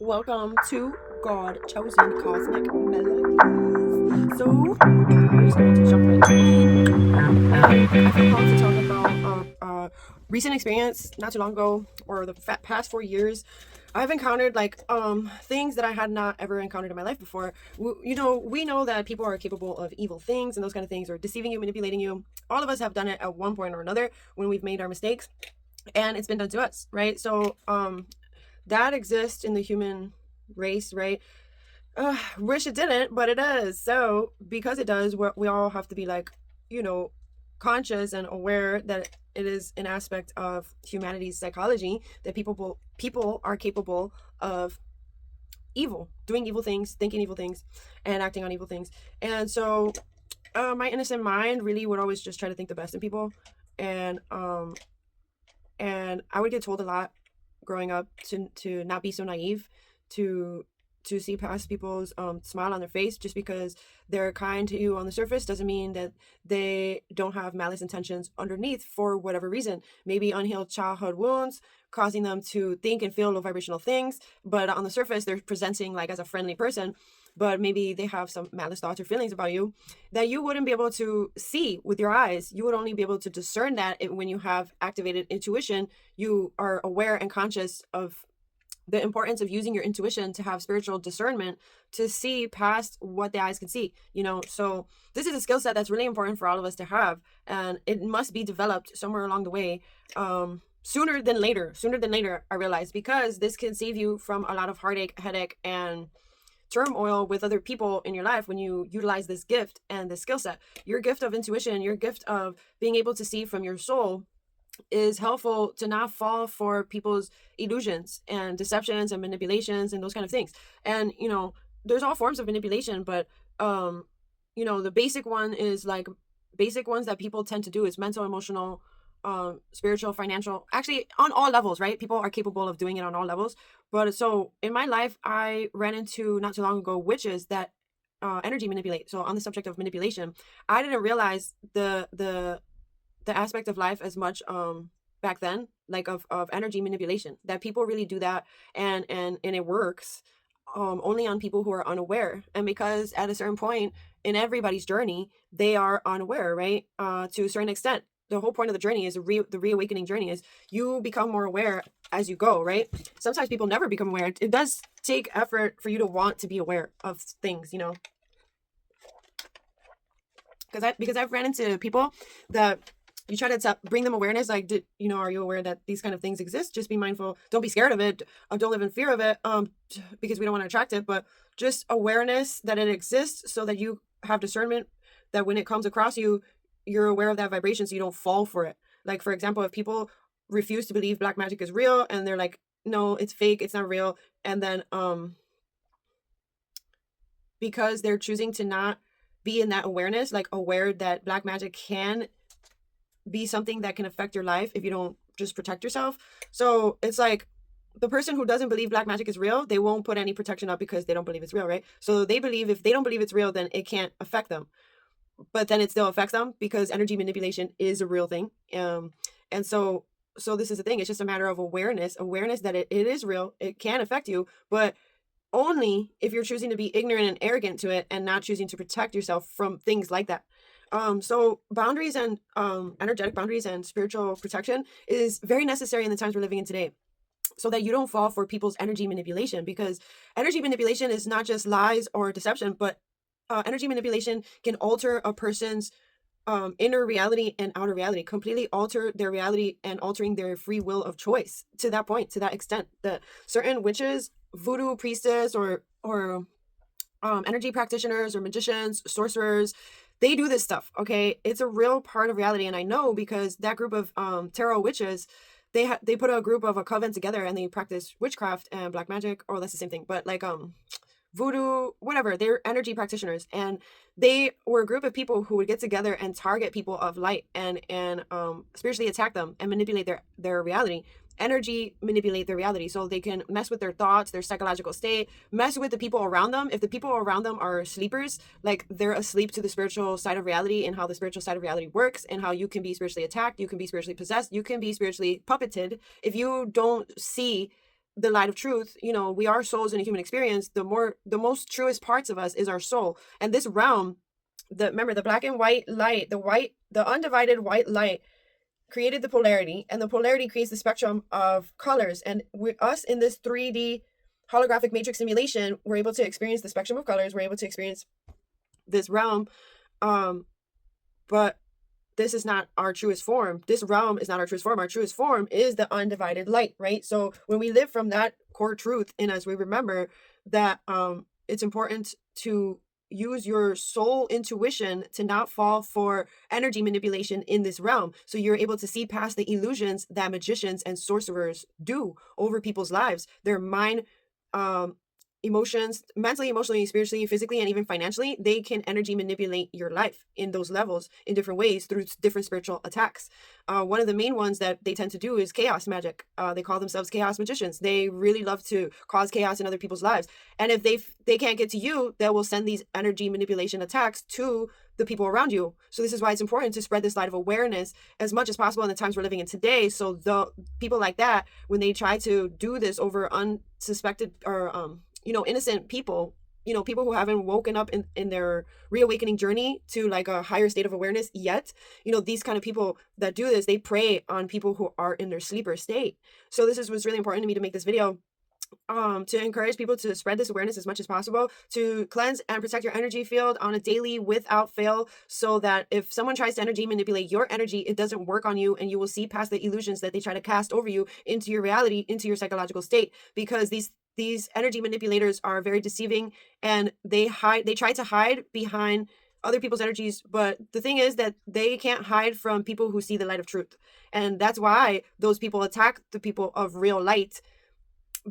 Welcome to God Chosen Cosmic Melodies. So, we're just going to jump right in. And I feel called to talk about a recent experience not too long ago, or the past 4 years. I've encountered things that I had not ever encountered in my life before. We know that people are capable of evil things and those kind of things, or deceiving you, manipulating you. All of us have done it at one point or another when we've made our mistakes, and it's been done to us, right? So, that exists in the human race, right? Wish it didn't, but it does. So because it does, we all have to be conscious and aware that it is an aspect of humanity's psychology that people are capable of evil, doing evil things, thinking evil things, and acting on evil things. And so my innocent mind really would always just try to think the best in people, and I would get told a lot growing up to not be so naive, to see past people's smile on their face. Just because they're kind to you on the surface doesn't mean that they don't have malice intentions underneath for whatever reason. Maybe unhealed childhood wounds causing them to think and feel low vibrational things, but on the surface they're presenting like as a friendly person, but maybe they have some malice thoughts or feelings about you that you wouldn't be able to see with your eyes. You would only be able to discern that when you have activated intuition. You are aware and conscious of the importance of using your intuition to have spiritual discernment, to see past what the eyes can see, so this is a skill set that's really important for all of us to have, and it must be developed somewhere along the way, sooner than later, I realize, because this can save you from a lot of heartache, headache, and turmoil with other people in your life when you utilize this gift and this skill set. Your gift of intuition, your gift of being able to see from your soul, is helpful to not fall for people's illusions and deceptions and manipulations and those kind of things. And there's all forms of manipulation, but the basic one is like basic ones that people tend to do is mental, emotional, spiritual, financial, actually on all levels, right? People are capable of doing it on all levels. But so in my life, I ran into not too long ago witches that energy manipulate. So on the subject of manipulation, I didn't realize the aspect of life as much back then, like of energy manipulation, that people really do that, and it works only on people who are unaware. And because at a certain point in everybody's journey they are unaware, right? To a certain extent, the whole point of the journey is the reawakening journey is you become more aware as you go, right? Sometimes people never become aware. It does take effort for you to want to be aware of things, because I've ran into people that you try to bring them awareness, like, are you aware that these kind of things exist? Just be mindful. Don't be scared of it. Don't live in fear of it, because we don't want to attract it, but just awareness that it exists so that you have discernment, that when it comes across you, you're aware of that vibration so you don't fall for it. Like, for example, if people refuse to believe black magic is real and they're like, no, it's fake, it's not real. And then because they're choosing to not be in that awareness, like aware that black magic can be something that can affect your life if you don't just protect yourself. So it's like the person who doesn't believe black magic is real, they won't put any protection up because they don't believe it's real, right? So they believe if they don't believe it's real, then it can't affect them. But then it still affects them because energy manipulation is a real thing. And so this is the thing. It's just a matter of awareness that it is real. It can affect you, but only if you're choosing to be ignorant and arrogant to it and not choosing to protect yourself from things like that. So boundaries and energetic boundaries and spiritual protection is very necessary in the times we're living in today, so that you don't fall for people's energy manipulation, because energy manipulation is not just lies or deception, but energy manipulation can alter a person's inner reality and outer reality, completely alter their reality and altering their free will of choice to that point, to that extent. That certain witches, voodoo priestess, or energy practitioners or magicians, sorcerers, they do this stuff, okay? It's a real part of reality. And I know because that group of tarot witches, they put a group of a coven together and they practice witchcraft and black magic, or that's the same thing, but like voodoo, whatever. They're energy practitioners, and they were a group of people who would get together and target people of light and spiritually attack them and manipulate their reality. Energy manipulate their reality so they can mess with their thoughts, their psychological state, mess with the people around them. If the people around them are sleepers, like they're asleep to the spiritual side of reality and how the spiritual side of reality works and how you can be spiritually attacked, you can be spiritually possessed, you can be spiritually puppeted. If you don't see the light of truth, you know, we are souls in a human experience. The most truest parts of us is our soul. And this realm, remember the black and white light, the undivided white light created the polarity, and the polarity creates the spectrum of colors. And us in this 3D holographic matrix simulation, we're able to experience the spectrum of colors. We're able to experience this realm. But this is not our truest form. This realm is not our truest form. Our truest form is the undivided light, right? So when we live from that core truth in us, we remember that it's important to use your soul intuition to not fall for energy manipulation in this realm. So you're able to see past the illusions that magicians and sorcerers do over people's lives. Their mind, emotions, mentally, emotionally, spiritually, physically, and even financially, they can energy manipulate your life in those levels in different ways through different spiritual attacks. One of the main ones that they tend to do is chaos magic. They call themselves chaos magicians. They really love to cause chaos in other people's lives. And if they can't get to you, they will send these energy manipulation attacks to the people around you. So this is why it's important to spread this light of awareness as much as possible in the times we're living in today. So the people like that, when they try to do this over unsuspected or innocent people, people who haven't woken up in their reawakening journey to like a higher state of awareness yet, these kind of people that do this, they prey on people who are in their sleeper state. So this was really important to me to make this video, to encourage people to spread this awareness as much as possible, to cleanse and protect your energy field on a daily without fail, so that if someone tries to energy manipulate your energy, it doesn't work on you, and you will see past the illusions that they try to cast over you into your reality, into your psychological state. Because these energy manipulators are very deceiving, and they try to hide behind other people's energies. But the thing is that they can't hide from people who see the light of truth. And that's why those people attack the people of real light,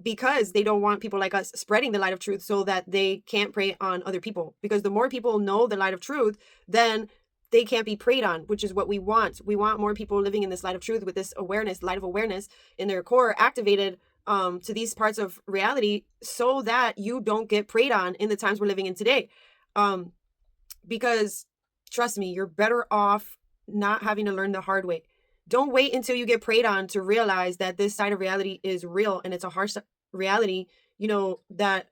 because they don't want people like us spreading the light of truth, so that they can't prey on other people. Because the more people know the light of truth, then they can't be preyed on, which is what we want. We want more people living in this light of truth, with this awareness, light of awareness in their core, activated to these parts of reality, so that you don't get preyed on in the times we're living in today. Because trust me, you're better off not having to learn the hard way. Don't wait until you get preyed on to realize that this side of reality is real, and it's a harsh reality, that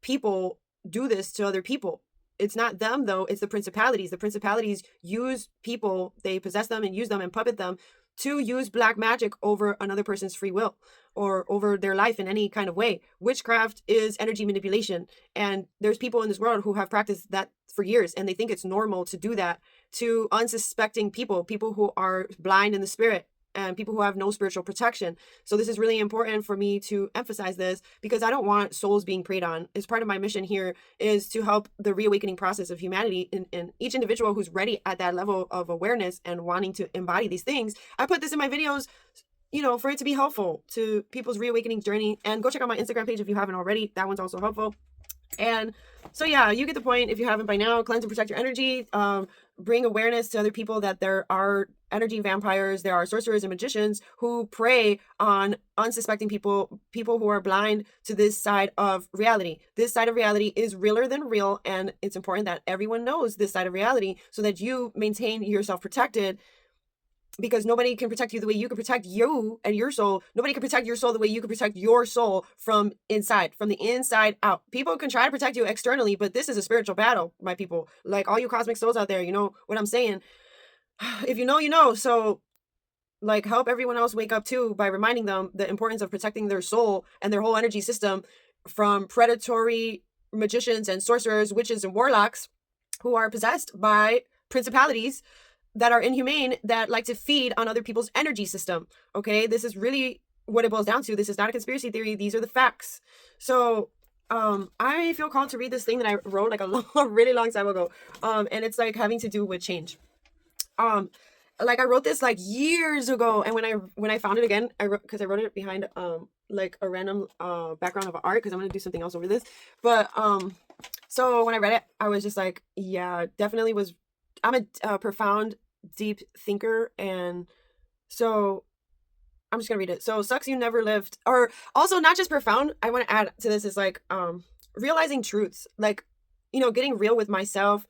people do this to other people. It's not them, though. It's the principalities. The principalities use people. They possess them and use them and puppet them to use black magic over another person's free will, or over their life in any kind of way. Witchcraft is energy manipulation. And there's people in this world who have practiced that for years, and they think it's normal to do that to unsuspecting people who are blind in the spirit, and people who have no spiritual protection. So this is really important for me to emphasize this, because I don't want souls being preyed on. It's part of my mission here, is to help the reawakening process of humanity, in each individual who's ready at that level of awareness and wanting to embody these things. I put this in my videos, for it to be helpful to people's reawakening journey. And go check out my Instagram page if you haven't already. That one's also helpful. And so yeah, you get the point if you haven't by now. Cleanse and protect your energy. Bring awareness to other people that there are energy vampires, there are sorcerers and magicians who prey on unsuspecting people who are blind to this side of reality. This side of reality is realer than real, and it's important that everyone knows this side of reality, so that you maintain yourself protected. Because nobody can protect you the way you can protect you and your soul. Nobody can protect your soul the way you can protect your soul from the inside out. People can try to protect you externally, but this is a spiritual battle, my people. Like all you cosmic souls out there, you know what I'm saying? If you know, you know. So like, help everyone else wake up too, by reminding them the importance of protecting their soul and their whole energy system from predatory magicians and sorcerers, witches and warlocks who are possessed by principalities that are inhumane, that like to feed on other people's energy system. Okay, this is really what it boils down to. This is not a conspiracy theory. These are the facts. So I feel called to read this thing that I wrote like a really long time ago, and it's like having to do with change. Like I wrote this like years ago, and when I found it again, I wrote it behind like a random background of art, because I'm gonna do something else over this. But so when I read it, I was just like, yeah, definitely was. I'm a profound, deep thinker, and so I'm just gonna read it. So, sucks you never lived. Or also, not just profound, I want to add to this is like realizing truths, like, getting real with myself,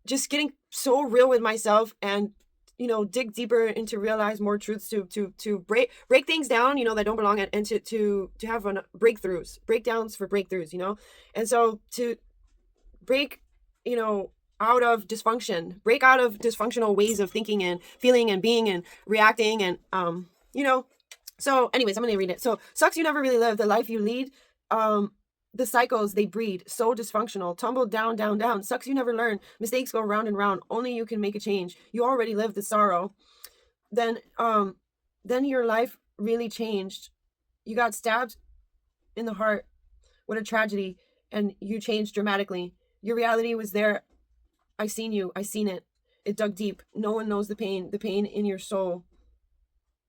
just getting so real with myself, and dig deeper and to realize more truths, to break things down, that don't belong, and to have breakdowns for breakthroughs, and so to break, out of dysfunction, break out of dysfunctional ways of thinking and feeling and being and reacting, and so anyways, I'm gonna read it. So, sucks you never really live the life you lead. The cycles they breed, so dysfunctional, tumble down, down, down. Sucks you never learn. Mistakes go round and round. Only you can make a change. You already lived the sorrow. Then your life really changed. You got stabbed in the heart. What a tragedy. And you changed dramatically. Your reality was there. I seen you. I seen it. It dug deep. No one knows the pain in your soul,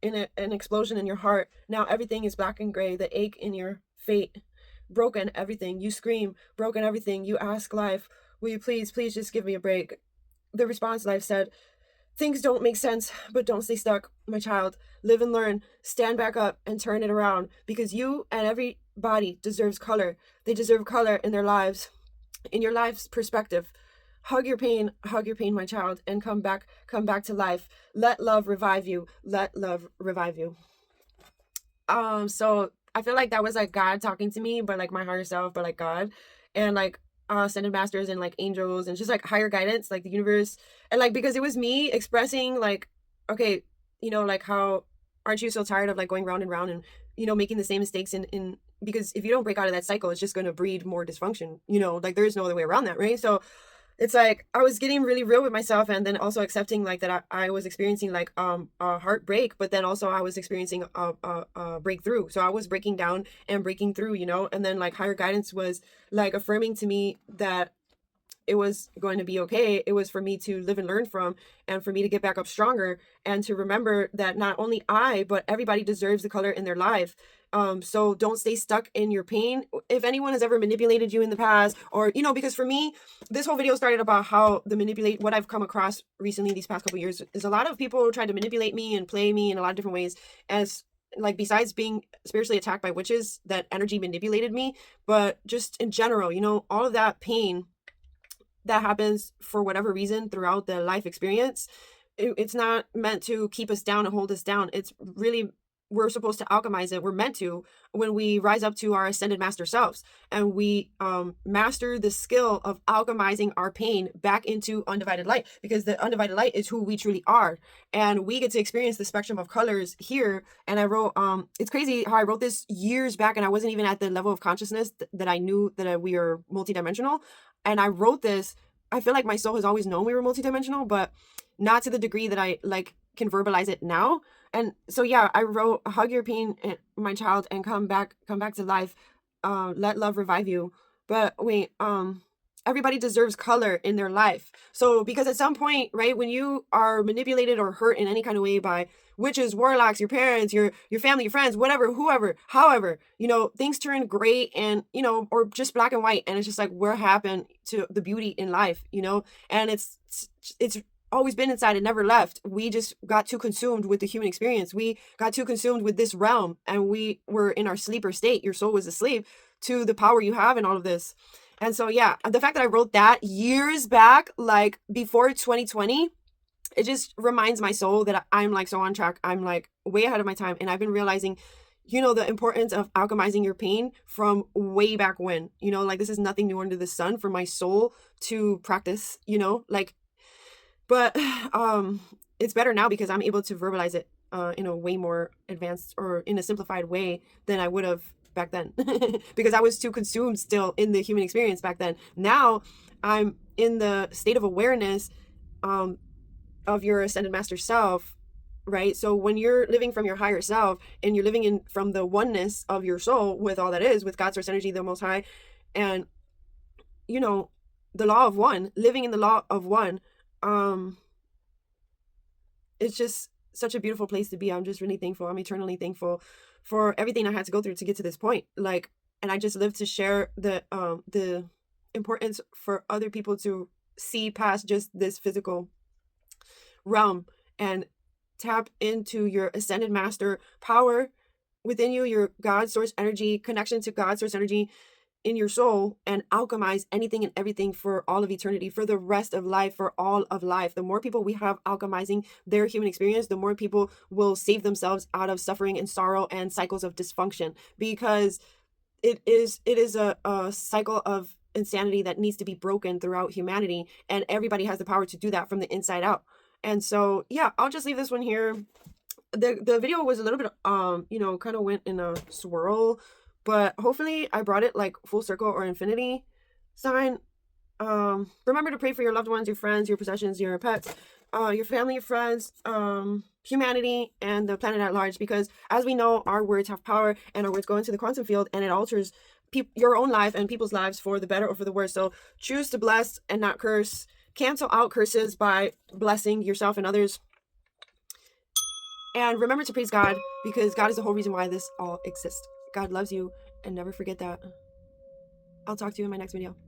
in an explosion in your heart. Now everything is black and gray. The ache in your fate. Broken everything. You scream, broken everything. You ask life, will you please just give me a break? The response, life said, things don't make sense, but don't stay stuck, my child. Live and learn. Stand back up and turn it around, because you and everybody deserves color. They deserve color in their lives, in your life's perspective. Hug your pain, my child, and come back to life. Let love revive you. Let love revive you. So I feel like that was like God talking to me, but like my higher self, but like God, and like ascended masters and like angels and just like higher guidance, like the universe, and like because it was me expressing like, okay, like how aren't you so tired of like going round and round and making the same mistakes in because if you don't break out of that cycle, it's just going to breed more dysfunction. Like there is no other way around that, right? So it's like I was getting really real with myself, and then also accepting like that I was experiencing like a heartbreak, but then also I was experiencing a breakthrough. So I was breaking down and breaking through, and then like higher guidance was like affirming to me that it was going to be okay. It was for me to live and learn from, and for me to get back up stronger, and to remember that not only I, but everybody deserves the color in their life. So don't stay stuck in your pain. If anyone has ever manipulated you in the past, or, because for me, this whole video started about how what I've come across recently, these past couple of years, is a lot of people tried to manipulate me and play me in a lot of different ways, as like besides being spiritually attacked by witches, that energy manipulated me, but just in general, all of that pain that happens for whatever reason throughout the life experience, it's not meant to keep us down and hold us down. It's really, we're supposed to alchemize it. We're meant to, when we rise up to our ascended master selves, and we master the skill of alchemizing our pain back into undivided light, because the undivided light is who we truly are, and we get to experience the spectrum of colors here. And I wrote, it's crazy how I wrote this years back, and I wasn't even at the level of consciousness that I knew that we are multidimensional. And I wrote this, I feel like my soul has always known we were multidimensional, but not to the degree that I like can verbalize it now. And so yeah, I wrote, hug your pain, my child, and come back to life. Let love revive you. But wait, everybody deserves color in their life. So because at some point, right, when you are manipulated or hurt in any kind of way by witches, warlocks, your parents, your family, your friends, whatever, whoever, however, things turn gray and, or just black and white. And it's just like, what happened to the beauty in life, and it's always been inside. It never left. We just got too consumed with the human experience. We got too consumed with this realm, and we were in our sleeper state. Your soul was asleep to the power you have in all of this. And so, yeah, the fact that I wrote that years back, like before 2020, it just reminds my soul that I'm like so on track. I'm like way ahead of my time. And I've been realizing, the importance of alchemizing your pain from way back when, like this is nothing new under the sun for my soul to practice, but it's better now because I'm able to verbalize it in a way more advanced, or in a simplified way, than I would have back then because I was too consumed still in the human experience back then. Now I'm in the state of awareness of your ascended master self, right? So when you're living from your higher self, and you're living in from the oneness of your soul with all that is, with God, source energy, the most high, and the law of one, living in the law of one, it's just such a beautiful place to be. I'm just really thankful. I'm eternally thankful for everything I had to go through to get to this point. Like, and I just live to share the importance for other people to see past just this physical realm and tap into your ascended master power within you, your God source energy, connection to God source energy, in your soul and alchemize anything and everything for all of eternity, for the rest of life, for all of life. The more people we have alchemizing their human experience, the more people will save themselves out of suffering and sorrow and cycles of dysfunction, because it is a cycle of insanity that needs to be broken throughout humanity, and everybody has the power to do that from the inside out. And so yeah, I'll just leave this one here. The video was a little bit kind of went in a swirl, but hopefully I brought it like full circle or infinity sign. Remember to pray for your loved ones, your friends, your possessions, your pets, your family, your friends, humanity, and the planet at large, because as we know, our words have power, and our words go into the quantum field, and it alters your own life and people's lives for the better or for the worse. So choose to bless and not curse. Cancel out curses by blessing yourself and others. And remember to praise God, because God is the whole reason why this all exists. God loves you, and never forget that. I'll talk to you in my next video.